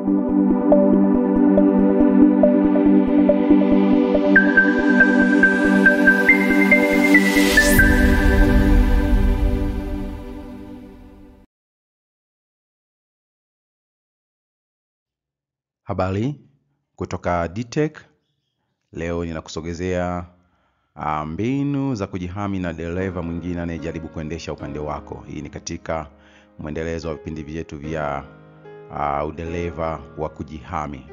Habari kutoka DTech. Leo ninakusogezea mbinu za kujihami na dereva mwingine anayejaribu kuendesha upande wako. Hii ni katika mwendelezo wa vipindi vyetu vya udereva wa kujihami.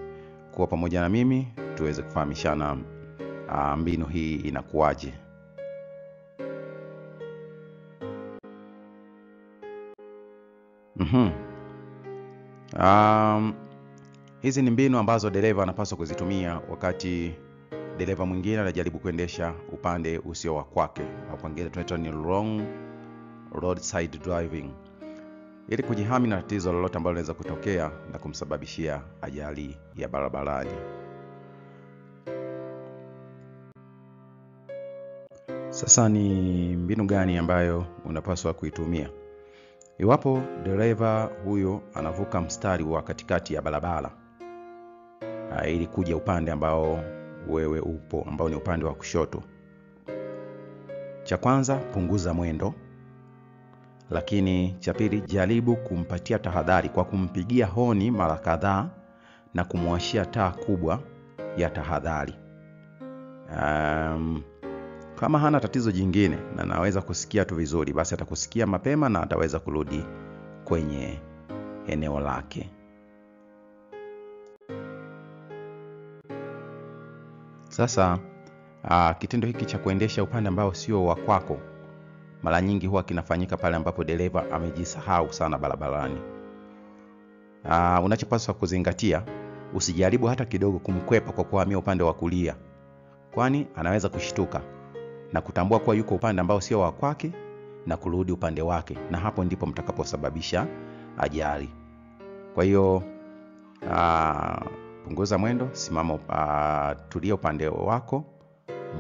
Kuwa pamoja na mimi tuweze kufahamishana mbinu hii inakuwaje. Hizi ni mbinu ambazo dereva anapaswa kuzitumia wakati dereva mwingine anajaribu kuendesha upande usio wa kwake, au kwa Kiingereza tunaita ni wrong roadside driving, ili kujihami na tatizo lolote ambalo linaweza kutokea na kumsababishia ajali ya barabarani. Sasa ni mbinu gani ambayo unapaswa kuitumia? Iwapo dereva huyo anavuka mstari wa katikati ya barabara ili kuja upande ambao wewe upo, ambao ni upande wa kushoto, cha kwanza punguza mwendo. Lakini cha pili, jaribu kumpatia tahadhari kwa kumpigia honi mara kadhaa na kumwashia taa kubwa ya tahadhari. Kama hana tatizo jingine na anaweza kusikia tu vizuri, basi atakusikia mapema na ataweza kurudi kwenye eneo lake. Sasa kitendo hiki cha kuendesha upande ambao sio wa kwako mara nyingi huwa kinafanyika pale ambapo dereva amejisahau sana barabarani. Unachopaswa kuzingatia, usijaribu hata kidogo kumkwepa kwa kuhamia upande wa kulia, kwani anaweza kushtuka na kutambua kuwa yuko upande ambao sio wa kwake na kurudi upande wake, na hapo ndipo mtakaposababisha ajali. Kwa hiyo punguza mwendo, simama, tulia upande wako,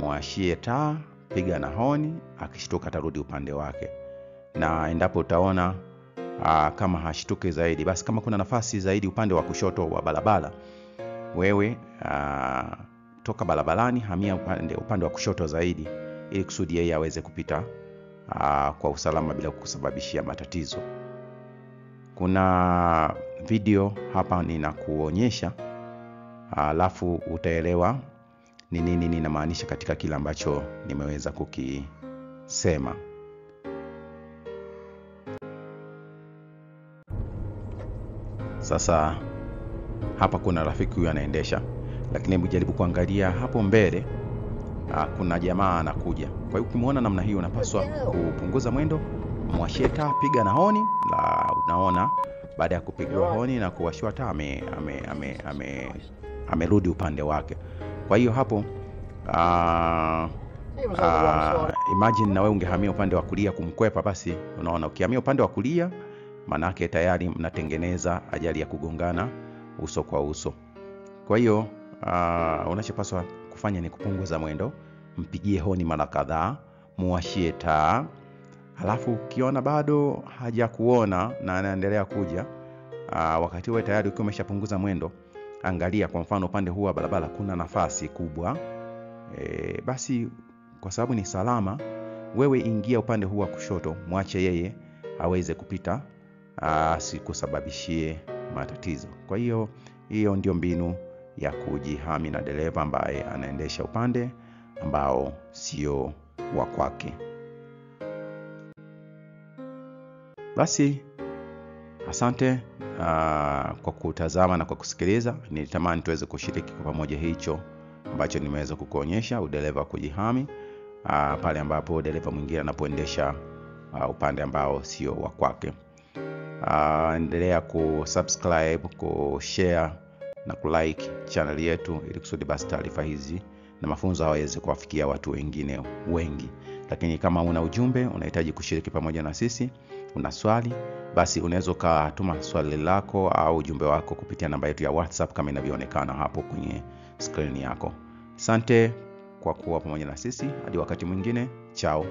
mwashie taa, piga na honi, akishtuka atarudi upande wake. Na endapo utaona kama hashtuki zaidi, basi kama kuna nafasi zaidi upande wa kushoto wa barabara, wewe toka barabarani, hamia upande wa kushoto zaidi, ili kusudi yeye aweze kupita kwa usalama bila kusababishia matatizo. Kuna video hapa ninakuonyesha, alafu utaelewa ni nini ninamaanisha katika kile ambacho nimeweza kukisema. Sasa hapa kuna rafiki huyu anaendesha, lakini hebu jaribu kuangalia hapo mbele, kuna jamaa anakuja. Kwa hiyo ukimuona namna hiyo, unapaswa kupunguza mwendo, mwashie taa, piga na honi. La, unaona baada ya kupigiwa honi na kuwashwa taa, amerudi upande wake. Kwa hiyo hapo imagine na wewe ungehamia upande wa kulia kumkwepa, basi unaona ukihamia upande wa kulia, maana yake tayari mnatengeneza ajali ya kugongana uso kwa uso. Kwa hiyo unachopaswa kufanya ni kupunguza mwendo, mpigie honi mara kadhaa, muwashie taa. Halafu ukiona bado hajakuona na anaendelea kuja, wakati wewe tayari ukiwa umeshapunguza mwendo, angalia kwa mfano upande huu wa barabara kuna nafasi kubwa, basi kwa sababu ni salama, wewe ingia upande huu wa kushoto, mwache yeye aweze kupita, asikusababishie matatizo. Kwa hiyo ndio mbinu ya kujihami na dereva ambaye anaendesha upande ambao sio wa kwake. Basi asante kwa kutazama na kwa kusikiliza. Nilitamani tuweze kushiriki kwa pamoja hicho ambacho nimeweza kukuonyesha, udereva wa kujihami pale ambapo dereva mwingine anapoendesha upande ambao sio wa kwake. Endelea kusubscribe, kushare na kulike channel yetu, ili kusudi basi taarifa hizi na mafunzo yaweze kuwafikia watu wengine wengi. Lakini kama una ujumbe unahitaji kushiriki pamoja na sisi, una swali, basi unaweza kutuma swali lako au ujumbe wako kupitia namba yetu ya WhatsApp kama inavyoonekana hapo kwenye screen yako. Asante kwa kuwa pamoja na sisi. Hadi wakati mwingine. Ciao.